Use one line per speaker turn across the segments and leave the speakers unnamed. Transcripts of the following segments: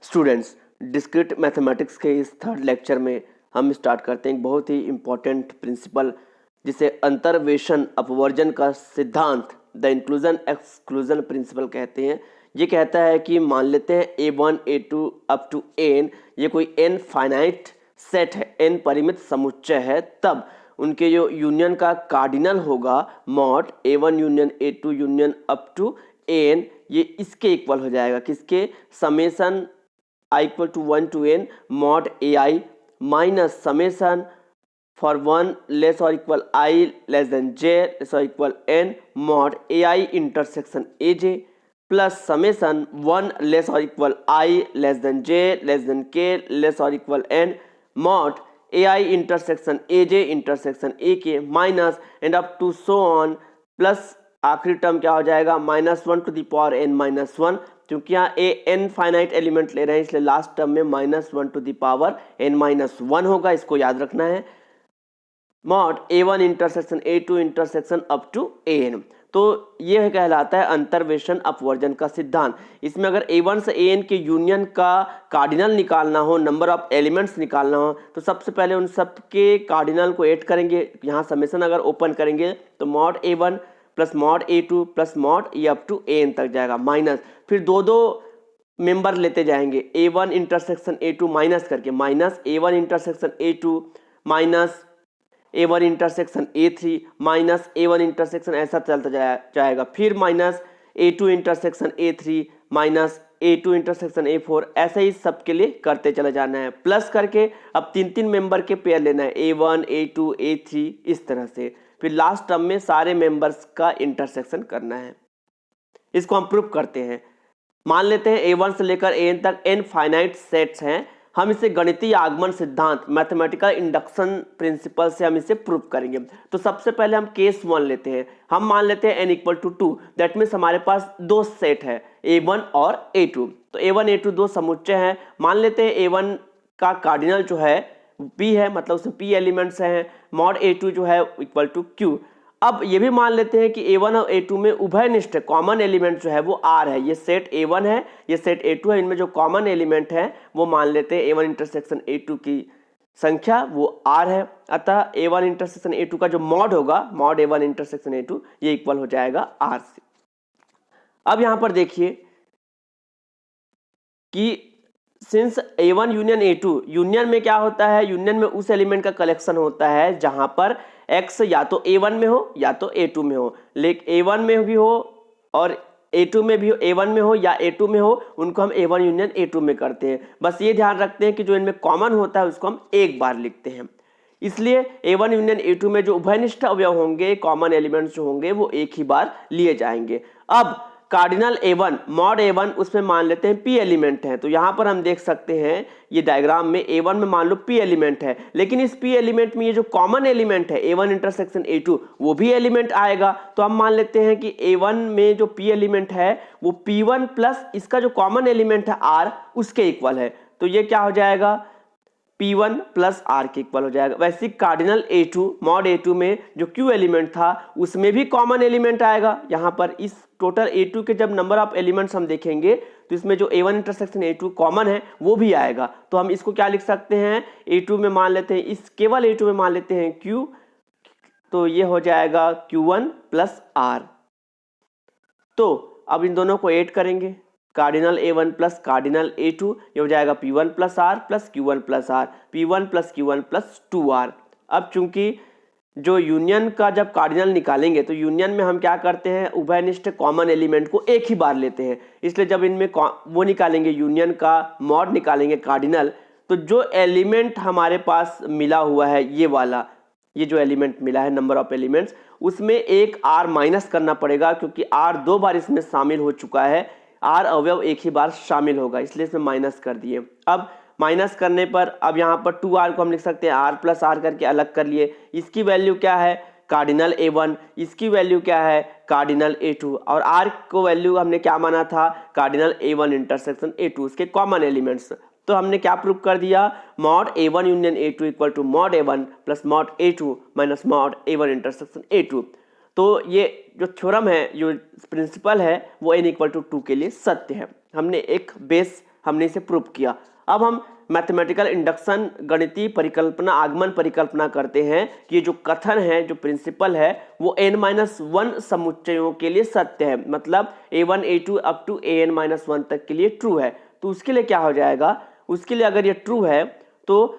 Students, discrete mathematics के इस third lecture में हम स्टार्ट करते हैं एक बहुत ही इम्पॉर्टेंट प्रिंसिपल जिसे अंतर्वेशन अपवर्जन का सिद्धांत द इंक्लूजन एक्सक्लूजन प्रिंसिपल कहते हैं। ये कहता है कि मान लेते हैं A1 A2 up to n ये कोई n फाइनाइट सेट है, n परिमित समुच्चय है, तब उनके जो यूनियन का कार्डिनल होगा mod A1 union A2 union up to n ये इसके इक्वल हो जाएगा, किसके? Summation I equal to 1 to n mod AI minus summation for 1 less और equal I less than j less और equal n mod AI intersection AJ plus summation 1 less और equal I less than j less than k less और equal n mod AI intersection AJ intersection AK minus and up to so on plus आखिरी term क्या हो जाएगा -1 to the power n minus 1, क्योंकि यहाँ A N finite element ले रहे हैं इसलिए लास्ट टर्म में -1 to the power n minus 1 होगा, इसको याद रखना है। Mod A1 intersection A2 intersection up to an, तो यह कहलाता है अंतर्वेशन अपवर्जन का सिद्धांत। इसमें अगर A1 से an के यूनियन का कार्डिनल निकालना हो, नंबर ऑफ एलिमेंट्स निकालना हो, तो सबसे पहले उन सब के कार्डिनल को ऐड करेंगे। यहाँ समेशन अगर ओपन करेंगे तो mod A1 plus mod A2 plus mod ये अप टू an तक जाएगा, माइनस फिर दो मेंबर लेते जाएंगे A1 इंटरसेक्शन A2 माइनस करके, minus A1 intersection A2 minus A1 intersection A3 minus A1 intersection, ऐसा चलता जाएगा, फिर minus A2 intersection A3 minus A2 intersection A4, ऐसे ही सबके लिए करते चले जाना है। प्लस करके अब तीन मेंबर के पेयर लेना है A1 A2 A3 इस तरह से, फिर लास्ट टर्म में सारे मेंबर्स का इंटरसेक्शन करना है। इसको हम प्रूव करते हैं। मान लेते हैं A1 से लेकर an तक n फाइनाइट सेट्स हैं, हम इसे गणितीय आगमन सिद्धांत मैथमेटिकल इंडक्शन प्रिंसिपल से हम इसे प्रूव करेंगे। तो सबसे पहले हम केस 1 लेते हैं, हम मान लेते हैं n equal to 2, that means हमारे पास दो सेट है A1 और A2। तो A1 A2 दो समुच्चय हैं, मान लेते हैं A1 का कार्डिनल जो है P है, मतलब उसमें P एलिमेंट्स हैं, मॉड A2 जो है इक्वल टू Q। अब ये भी मान लेते हैं कि A1 और A2 में उभयनिष्ठ कॉमन एलिमेंट जो है वो R है, ये सेट A1 है, ये सेट A2 है, इनमें जो कॉमन एलिमेंट है वो मान लेते हैं A1 इंटरसेक्शन A2 की संख्या वो R है, अतः A1 इंटरसेक्शन A2 का जो मॉड होगा मॉड A1 इंटरसेक्शन A2 ये इक्वल हो जाएगा R से। अब यहां पर देखिए कि since A1 union A2, union में क्या होता है, यूनियन में उस एलिमेंट का कलेक्शन होता है जहां पर x या तो A1 में हो या तो A2 में हो, लेकिन A1 में भी हो और A2 में भी हो, A1 में हो या A2 में हो, उनको हम A1 यूनियन A2 में करते हैं। बस ये ध्यान रखते हैं कि जो इनमें कॉमन होता है उसको हम एक बार लिखते हैं, इसलिए A1 यूनियन A2 में जो उभयनिष्ठ अवयव होंगे, कॉमन एलिमेंट्स जो होंगे वो एक ही बार लिए जाएंगे। अब कार्डिनल A1 मॉड A1 उसमें मान लेते हैं P एलिमेंट है, तो यहाँ पर हम देख सकते हैं ये डायग्राम में A1 में मान लो P एलिमेंट है, लेकिन इस P एलिमेंट में ये जो कॉमन एलिमेंट है A1 इंटरसेक्शन A2 वो भी एलिमेंट आएगा। तो हम मान लेते हैं कि A1 में जो P एलिमेंट है वो P1 प्लस इसका जो कॉमन एलिमेंट है R उसके इक्वल है, तो ये क्या हो जाएगा P1 प्लस R के इक्वल हो जाएगा। वैसे कार्डिनल A2 मॉड A2 में जो Q एलिमेंट था उसमें भी कॉमन एलिमेंट आएगा। यहाँ पर इस टोटल A2 के जब नंबर ऑफ एलिमेंट्स हम देखेंगे तो इसमें जो A1 इंटरसेक्शन A2 कॉमन है वो भी आएगा, तो हम इसको क्या लिख सकते हैं, A2 में मान लेते हैं, इस केवल A2 में मान लेते हैं Q, तो ये हो जाएगा Q1 प्लस R। तो अब इन दोनों को ऐड करेंगे, cardinal A1 plus cardinal A2, ये हो जाएगा P1 plus R plus Q1 plus R, P1 plus Q1 plus 2R। अब चूंकि जो यूनियन का जब कार्डिनल निकालेंगे तो यूनियन में हम क्या करते हैं, उभयनिष्ठ कॉमन एलिमेंट को एक ही बार लेते हैं, इसलिए जब इनमें वो निकालेंगे यूनियन का मॉड निकालेंगे कार्डिनल, तो जो एलिमेंट हमारे पास मिला हुआ है ये वाला, ये जो एलिमेंट मिला है नंबर ऑफ एलिमेंट्स, उसमें एक R माइनस करना पड़ेगा, क्योंकि R दो बार इसमें शामिल हो चुका है, R अवयव एक ही बार शामिल होगा, इसलिए इसमें माइनस कर दिए। अब माइनस करने पर अब यहाँ पर 2R को हम लिख सकते हैं R प्लस R करके अलग कर लिए, इसकी वैल्यू क्या है कार्डिनल A1, इसकी वैल्यू क्या है कार्डिनल A2, और R को वैल्यू हमने क्या माना था कार्डिनल A1 इंटरसेक्शन A2 उसके कॉमन एलिमेंट्स। तो हमने क्या प्रूव कर दिया, mod A1 union A2 equal to mod A1 plus mod A2 minus mod A1 intersection A2। तो ये जो थ्योरम है, जो प्रिंसिपल है वो n इक्वल टू 2 के लिए सत्य है। हमने एक बेस हमने इसे प्रूव किया। अब हम मैथमेटिकल इंडक्शन गणितीय परिकल्पना आगमन परिकल्पना करते हैं कि ये जो कथन है, जो प्रिंसिपल है, वो n-1 समुच्चयों के लिए सत्य है, मतलब a1 a2 up to an-1 तक के लिए ट्रू है। तो उसके लिए क्या हो जाएगा, उसके लिए अगर ये ट्रू है तो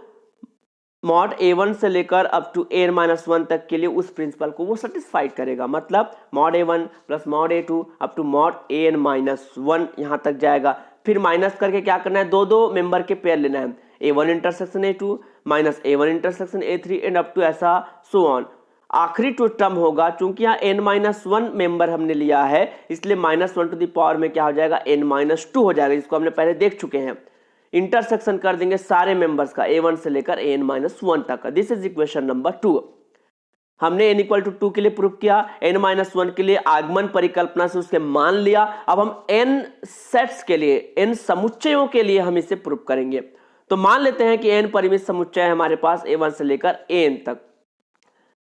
मॉड a1 से लेकर अप टू an-1 तक के लिए उस प्रिंसिपल को वो सेटिस्फाइड करेगा, मतलब mod a1 plus mod a2 up to mod an-1 यहां तक जाएगा। फिर माइनस करके क्या करना है, दो दो मेंबर के पेयर लेना है, a1 intersection a2 minus a1 intersection a3 and up to ऐसा सो ऑन। आखिरी जो टर्म होगा, चूंकि यहाँ n-1 मेंबर हमने लिया है, इसलिए -1 टू द पावर में क्या हो जाएगा, n-2 हो जाएगा, जिसको हमने पहले देख चुके हैं। इंटरसेक्शन कर देंगे सारे मेंबर्स का a1 से लेकर an-1 तक का। This is equation number 2। हमने n इक्वल टू 2 के लिए प्रूव किया, n-1 के लिए आगमन परिकल्पना से उसके मान लिया। अब हम n सेट्स के लिए, n समुच्चयों के लिए हम इसे प्रूव करेंगे। तो मान लेते हैं कि n परिमित समुच्चय है हमारे पास a1 से लेकर an तक।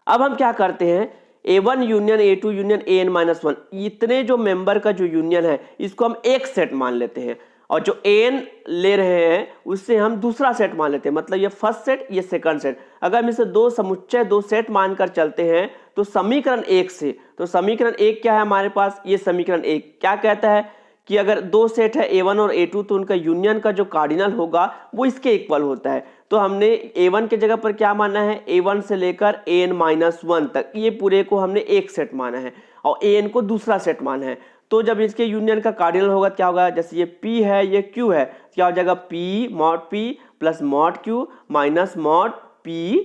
अब हम क्या करते हैं, a1 union a2 union an-1, इतने जो मेंबर का जो यूनियन है इसको हम एक सेट मान लेते हैं, और जो an ले रहे हैं उससे हम दूसरा सेट मान लेते हैं, मतलब ये फर्स्ट सेट, ये सेकंड सेट। अगर हम इसे दो समुच्चय, दो सेट मानकर चलते हैं तो समीकरण 1 से, तो समीकरण 1 क्या है हमारे पास, ये समीकरण 1 क्या कहता है कि अगर दो सेट है a1 और a2 तो उनका यूनियन का जो कार्डिनल होगा वो इसके इक्वल होता है। तो हमने a1 के जगह पर क्या माना है, a1 से लेकर an-1 तक, ये पूरे को हमने एक सेट माना है और an को दूसरा सेट माना है। तो जब इसके यूनियन का कार्डिनल होगा क्या होगा, जैसे ये p है, ये q है, क्या हो जाएगा, p mod p plus mod q minus mod p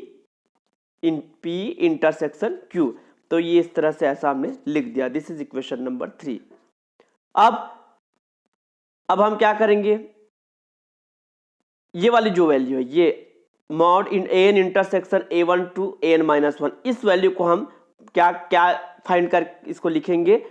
intersection q। तो ये इस तरह से ऐसा हमने लिख दिया। This is equation number 3। अब हम क्या करेंगे, ये वाली जो वैल्यू है, ये मॉड इन an intersection a1 to an-1, इस वैल्यू को हम क्या क्या फाइंड कर इसको लिखेंगे,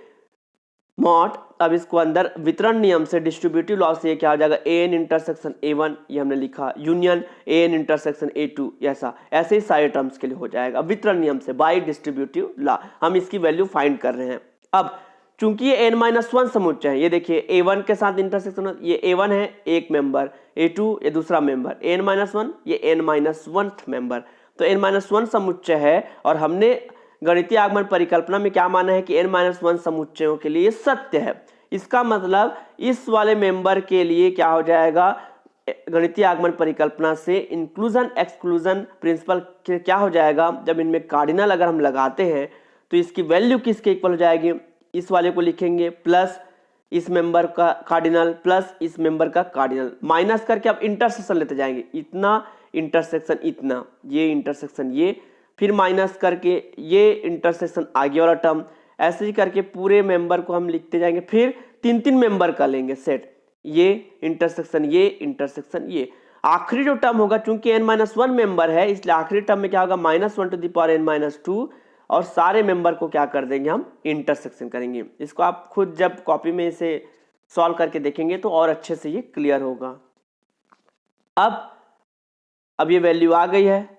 मॉड। अब इसको अंदर वितरण नियम से, डिस्ट्रीब्यूटिव लॉ से, क्या हो जाएगा, an इंटरसेक्शन a1, ये हमने लिखा, यूनियन an इंटरसेक्शन a2, ऐसा ऐसे ही सारे टर्म्स के लिए हो जाएगा वितरण नियम से, बाय डिस्ट्रीब्यूटिव लॉ हम इसकी वैल्यू फाइंड कर रहे हैं। अब चूंकि ये n-1 समुच्चय है, ये देखिए a1 के साथ इंटरसेक्शन, ये a1 है एक मेंबर, a2 ये दूसरा मेंबर, n-1 ये n-1 मेंबर, तो n-1 समुच्चय है और हमने गणितीय आगमन परिकल्पना में क्या माना है कि n-1 समुच्चयों के लिए सत्य है। इसका मतलब इस वाले मेंबर के लिए क्या हो जाएगा, गणितीय आगमन परिकल्पना से इंक्लूजन एक्सक्लूजन प्रिंसिपल क्या हो जाएगा, जब इनमें कार्डिनल अगर हम लगाते हैं तो इसकी वैल्यू किसके इक्वल हो जाएगी, इस वाले को लिखेंगे प्लस इस मेंबर का कार्डिनल प्लस इस मेंबर का कार्डिनल, माइनस करके अब इंटरसेक्शन लेते जाएंगे, इतना इंटरसेक्शन इतना, ये इंटरसेक्शन ये, फिर माइनस करके ये इंटरसेक्शन आगे वाला टर्म, ऐसे ही करके पूरे मेंबर को हम लिखते जाएंगे। फिर तीन तीन मेंबर का लेंगे सेट, ये इंटरसेक्शन ये इंटरसेक्शन ये। आखिरी जो टर्म होगा, चूंकि n-1 मेंबर है इसलिए आखिरी टर्म में क्या होगा, -1 टू द पावर n-2, और सारे मेंबर को क्या कर देंगे, हम इंटरसेक्शन करेंगे। इसको आप खुद जब कॉपी में इसे सॉल्व करके देखेंगे तो और अच्छे से ये क्लियर होगा। अब ये वैल्यू आ गई है,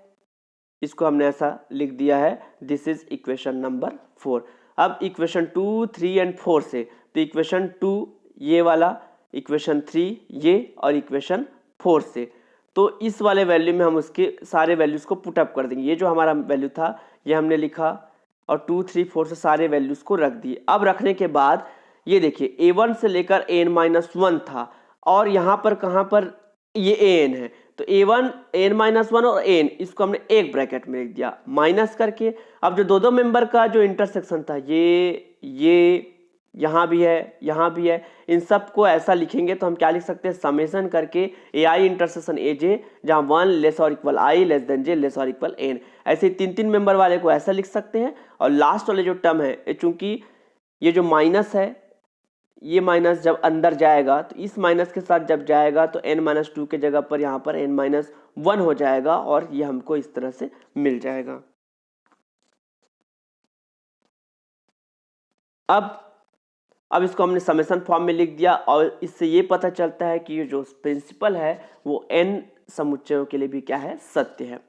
इसको हमने ऐसा लिख दिया है। This is equation number 4। अब इक्वेशन 2, 3 एंड 4 से, तो इक्वेशन 2 ये वाला, इक्वेशन 3 ये, और इक्वेशन 4 से, तो इस वाले वैल्यू में हम उसके सारे वैल्यूज को पुट अप कर देंगे। ये जो हमारा वैल्यू था ये हमने लिखा और 2, 3, 4 से सारे वैल्यूज को रख दिए। अब रखने के बाद ये देखिए a1 से लेकर n-1 था और यहाँ पर कहाँ पर ये an है, तो a1 n-1 और n, इसको हमने एक ब्रैकेट में लिख दिया माइनस करके। अब जो दो दो मेंबर का जो इंटरसेक्शन था, ये यहाँ भी है यहाँ भी है, इन सब को ऐसा लिखेंगे तो हम क्या लिख सकते हैं, समेशन करके ai इंटरसेक्शन aj, जहाँ 1 लेस और equal i less than j less और इक्वल n, ऐसे तीन तीन मेंबर वाले को ऐसा लिख सकते हैं। और लास्ट वाले जो टर्म है, चूंकि ये जो माइनस है, ये माइनस जब अंदर जाएगा तो इस माइनस के साथ जब जाएगा तो n-2 के जगह पर यहाँ पर n-1 हो जाएगा और ये हमको इस तरह से मिल जाएगा। अब इसको हमने समेशन फॉर्म में लिख दिया और इससे ये पता चलता है कि ये जो प्रिंसिपल है वो n समुच्चयों के लिए भी क्या है, सत्य है।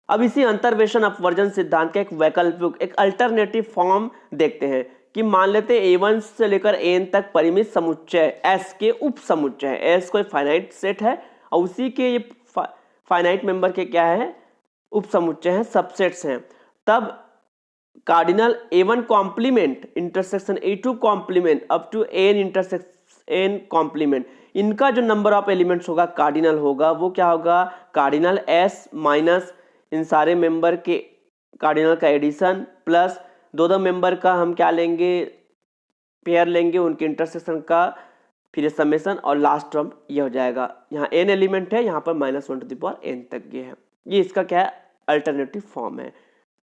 अब इसी अंतर्वेशन अपवर्जन सिद्धांत का एक वैकल्पिक, एक अल्टरनेटिव फॉर्म देखते हैं कि मान लेते हैं A1 से लेकर N तक परिमित समुच्चय S के उप समुच्चय है। S कोई फाइनाइट सेट है और उसी के ये फाइनाइट मेंबर के क्या है, उप समुच्चय हैं, सबसेट्स हैं। तब cardinal A1 complement intersection A2 complement up to N intersection N complement, इनका जो नंबर ऑफ एलिमेंट्स होगा कार्डिनल होगा वो क्या होगा, कार्डिनल S माइनस इन सारे मेंबर के कार्डिनल का एडिशन प्लस दो मेंबर का हम क्या लेंगे, पेयर लेंगे उनके इंटरसेक्शन का, फिर समेशन और लास्ट टर्म ये हो जाएगा। यहाँ n एलिमेंट है, यहाँ पर -1n तक ये है। ये इसका क्या है, अल्टरनेटिव फॉर्म है।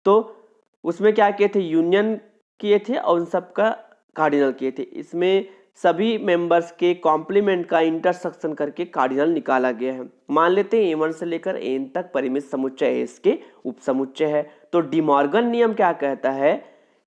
तो उसमें क्या किए थे, यूनियन किए थे और उन सब का कार्डिनल किए थे। इसमें सभी मेंबर्स के कॉम्प्लीमेंट का इंटरसेक्शन करके कार्डिनल निकाला गया है। मान लेते हैं A1 से लेकर N तक परिमित समुच्चय S के उप समुच्चय है। तो डिमॉर्गन नियम क्या कहता है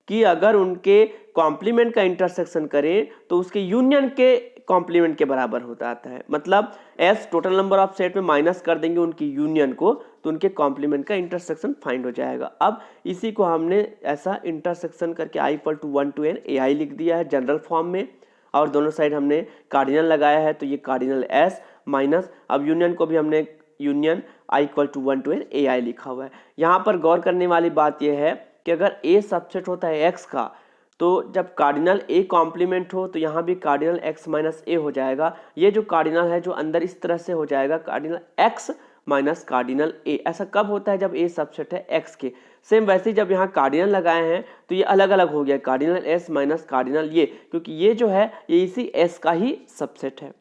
कि अगर उनके कॉम्प्लीमेंट का इंटरसेक्शन करें तो उसके यूनियन के कॉम्प्लीमेंट के बराबर होता आता है। मतलब S total number of set में माइनस कर देंगे उनकी यूनियन को तो उनके कॉम्प्लीमेंट का इंटरसेक्शन फाइंड हो जाएगा। अब इसी को हमने ऐसा इंटरसेक्शन करके i = 1 to n ai लिख दिया है जनरल फॉर्म में, और दोनों साइड हमने कार्डिनल लगाया है तो ये कार्डिनल S माइनस, अब यूनियन को भी हमने union i = 1 to n ai लिखा हुआ है। यहाँ पर गौर करने वाली बात यह है कि अगर A सबसेट होता है X का तो जब कार्डिनल A कॉम्प्लीमेंट हो तो यहाँ भी कार्डिनल X माइनस A हो जाएगा। ये जो कार्डिनल है जो अंदर इस तरह से हो जाएगा cardinal X minus cardinal A। ऐसा कब होता है, जब A सबसेट है X के। सेम वैसे ही जब यहाँ कार्डिनल लगाए हैं तो ये अलग अलग हो गया, कार्डिनल S माइनस कार्डिनल ये, क्योंकि ये जो है ये इसी S का ही सबसेट है।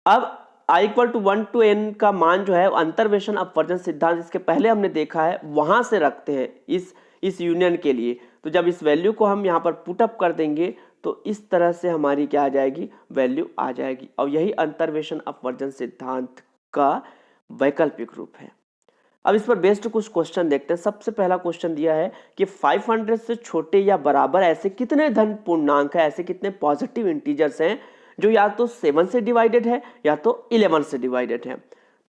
अब i = 1 to n का मान जो है अंतर्वेशन अपवर्जन सिद्धांत इसके पहले हमने देखा है वहां से रखते हैं इस यूनियन के लिए। तो जब इस वैल्यू को हम यहाँ पर पुटअप कर देंगे तो इस तरह से हमारी क्या आ जाएगी, वैल्यू आ जाएगी। और यही अंतर्वेशन अपवर्जन सिद्धांत का वैकल्पिक रूप है। अब इस पर बेस्ड कुछ क्वेश्चन देखते हैं। सबसे पहला क्वेश्चन दिया है कि 500 से छोटे या बराबर ऐसे कितने धन पूर्णांक है, ऐसे कितने पॉजिटिव इंटीजर्स हैं जो या तो 7 से डिवाइडेड है या तो 11 से डिवाइडेड है।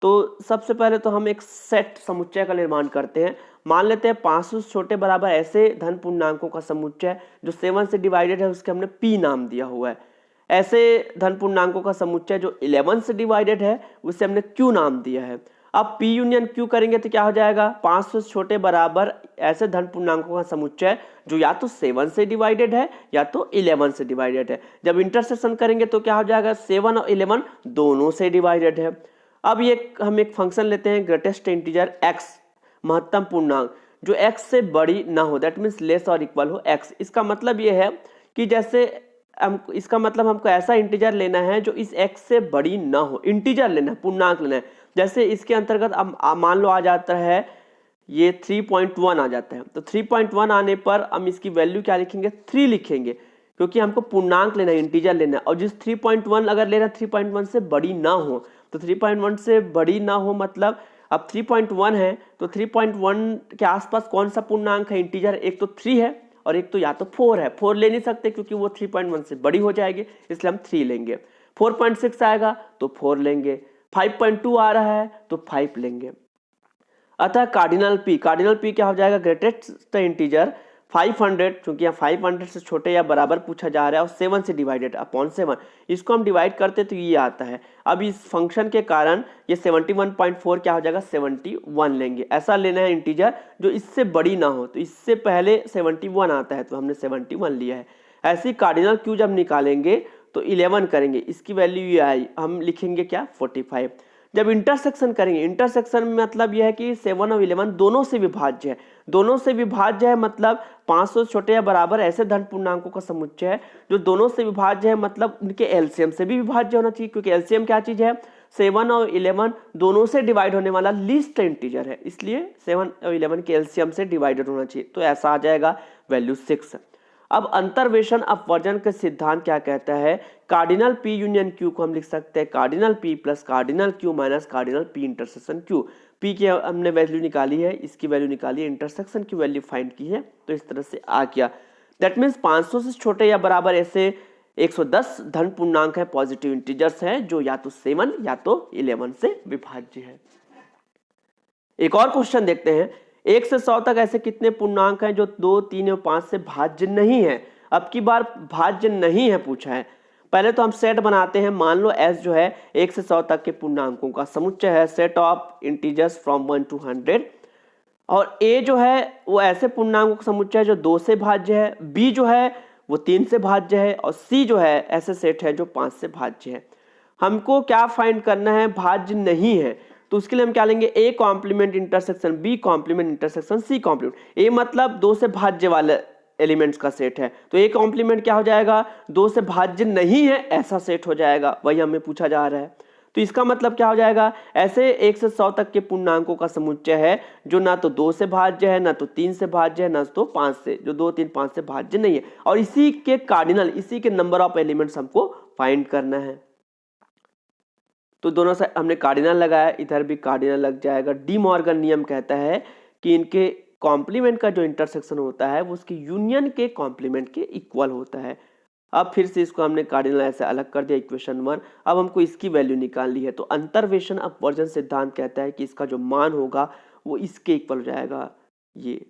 तो सबसे पहले तो हम एक सेट समुच्चय का निर्माण करते हैं। मान लेते हैं 500 से छोटे बराबर ऐसे धन पूर्णांकों का समुच्चय जो 7 से डिवाइडेड है, उसके हमने P नाम दिया हुआ है। ऐसे धन पूर्णांकों का समुच्चय जो 11 से डिवाइडेड है उसे हमने Q नाम दिया है। अब P यूनियन Q करेंगे तो क्या हो जाएगा, 500 से छोटे बराबर ऐसे धन पूर्णांकों का समुच्चय जो या तो 7 से डिवाइडेड है या तो 11 से डिवाइडेड है। जब इंटरसेक्शन करेंगे तो क्या हो जाएगा, 7 और 11 दोनों से डिवाइडेड है। अब ये हम एक फंक्शन लेते हैं ग्रेटेस्ट इंटीजर x, महत्तम पूर्णांक जो x से बड़ी ना हो, दैट मीन्स लेस और इक्वल हो x। इसका मतलब ये है कि जैसे इसका मतलब हमको ऐसा इंटीजर लेना है जो इस x से बड़ी ना हो, इंटीजर लेना है, पूर्णांक लेना है। जैसे इसके अंतर्गत अब मान लो आ जाता है ये 3.1 आ जाता है, तो 3.1 आने पर हम इसकी वैल्यू क्या लिखेंगे, 3 लिखेंगे, क्योंकि हमको पूर्णांक लेना है, इंटीजर लेना है। और जिस 3.1 अगर लेना 3.1 से बड़ी ना हो, तो 3.1 से बड़ी ना हो मतलब अब 3.1 है तो 3.1 के आसपास कौन सा पूर्णांक है, इंटीजर, एक तो 3 है और एक तो या तो 4 है। 4 ले नहीं सकते क्योंकि वो 3.1 से बड़ी हो जाएगी, इसलिए हम 3 लेंगे। 4.6 आएगा तो 4 लेंगे, 5.2 आ रहा है तो 5 लेंगे। अतः कार्डिनल P क्या हो जाएगा, ग्रेटेस्ट इंटीजर 500, क्योंकि यहाँ 500 से छोटे या बराबर पूछा जा रहा है और 7 से डिवाइडेड अपॉन 7, इसको हम डिवाइड करते तो ये आता है। अब इस फंक्शन के कारण ये 71.4 क्या हो जाएगा, 71 लेंगे। ऐसा लेना है इंटीजर जो इससे बड़ी ना हो, तो इससे पहले 71 आता है तो हमने 71 लिया है। ऐसी कार्डिनल Q जब निकालेंगे तो 11 करेंगे, इसकी वैल्यू ये आई, हम लिखेंगे क्या, 45। जब इंटरसेक्शन करेंगे, इंटरसेक्शन में मतलब यह है कि 7 और 11 दोनों से विभाज्य है। दोनों से विभाज्य है मतलब 500 छोटे या बराबर ऐसे धन पूर्णांकों का समुच्चय है जो दोनों से विभाज्य है, मतलब उनके एलसीएम से भी विभाज्य होना चाहिए, क्योंकि एलसीएम क्या चीज है, 7 और 11 दोनों से डिवाइड होने वाला लीस्ट इंटीजर है, इसलिए 7 और 11 के एलसीएम से डिवाइडेड होना चाहिए। तो ऐसा आ जाएगा वैल्यू 6। अब अंतर्वेशन अपवर्जन का सिद्धांत क्या कहता है, कार्डिनल P यूनियन Q को हम लिख सकते हैं cardinal P plus cardinal Q minus cardinal P intersection Q। P की हमने वैल्यू निकाली है, इसकी वैल्यू निकाली है, इंटरसेक्शन की वैल्यू फाइंड की है, तो इस तरह से आ गया। दैट मीन्स 500 से छोटे या बराबर ऐसे 110 धन पूर्णांक है, पॉजिटिव इंटीजर्स है जो या तो 7 या तो 11 से विभाज्य है। एक और क्वेश्चन देखते हैं, 1 से 100 तक ऐसे कितने पूर्णांक हैं जो 2, 3 और 5 से भाज्य नहीं है। अब की बार भाज्य नहीं है पूछा है। पहले तो हम सेट बनाते हैं। मान लो S जो है 1 से 100 तक के पूर्णांकों का समुच्चय है, set of integers from 1 to 100। और A जो है वो ऐसे पूर्णांकों का समुच्चय है जो 2 से भाज्य है, B जो है वो 3 से भाज्य है, और C जो है ऐसे सेट है जो 5 से भाज्य है। हमको क्या फाइंड करना है, भाज्य नहीं है, तो उसके लिए हम क्या लेंगे, A complement intersection B complement intersection C complement. A मतलब 2 से भाज्य वाले एलिमेंट्स का सेट है, तो A कॉम्प्लीमेंट क्या हो जाएगा, 2 से भाज्य नहीं है ऐसा सेट हो जाएगा, वही हमें पूछा जा रहा है। तो इसका मतलब क्या हो जाएगा, ऐसे 1 से 100 तक के पूर्णांकों का समुच्चय है जो ना तो 2 से भाज्य है, ना तो 3 से भाज्य है, ना तो 5 से, जो 2, 3, 5 से भाज्य नहीं है, और इसी के कार्डिनल, इसी के नंबर ऑफ एलिमेंट्स हमको फाइंड करना है। तो दोनों साइड हमने कार्डिनल लगाया, इधर भी कार्डिनल लग जाएगा। डी मॉर्गन नियम कहता है कि इनके कॉम्प्लीमेंट का जो इंटरसेक्शन होता है वो उसकी यूनियन के कॉम्प्लीमेंट के इक्वल होता है। अब फिर से इसको हमने कार्डिनल ऐसे अलग कर दिया, इक्वेशन 1। अब हमको इसकी वैल्यू निकालनी है, तो अंतर्वेशन अपवर्जन सिद्धांत कहता है कि इसका जो मान होगा वो इसके इक्वल हो जाएगा, ये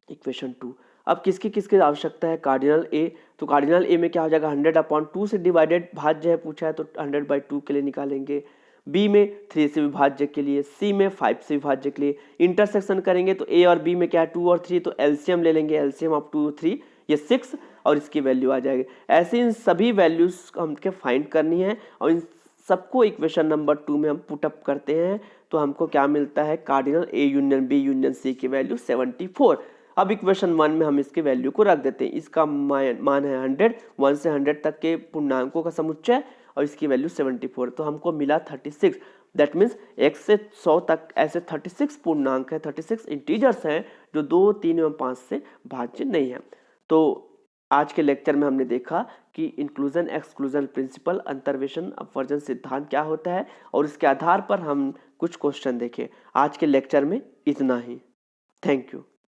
इक्वेशन 2। अब किसकी किसकी आवश्यकता है, कार्डिनल ए, तो कार्डिनल ए में क्या हो जाएगा, 100/2 से डिवाइडेड भाज्य है पूछा है, तो 100/2 के लिए निकालेंगे। बी में 3 से विभाज्य के लिए, सी में 5 से विभाज्य के लिए। इंटरसेक्शन करेंगे तो ए और बी में क्या है, 2 और 3, तो एलसीएम ले लेंगे, एलसीएम ऑफ 2 3 ये 6, और इसकी वैल्यू आ जाएगी। ऐसे इन सभी वैल्यूज हमको फाइंड करनी है, और इन सबको इक्वेशन नंबर 2 में हम पुट अप करते हैं, तो हमको क्या मिलता है, cardinal A union B union C की वैल्यू 74। अब इक्वेशन 1 में हम इसके वैल्यू को रख देते हैं। इसका मान है 100, 1 से 100 तक के पूर्णांकों का समुच्चय, और इसकी वैल्यू 74, तो हमको मिला 36। दैट मीन्स 1 से 100 तक ऐसे 36 पूर्णांक है, 36 इंटीजर्स हैं जो 2, 3 एवं 5 से भाज्य नहीं है। तो आज के लेक्चर में हमने देखा कि इंक्लूजन एक्सक्लूजन प्रिंसिपल, अंतर्वेशन अपवर्जन सिद्धांत क्या होता है, और इसके आधार पर हम कुछ क्वेश्चन देखे। आज के लेक्चर में इतना ही। Thank you.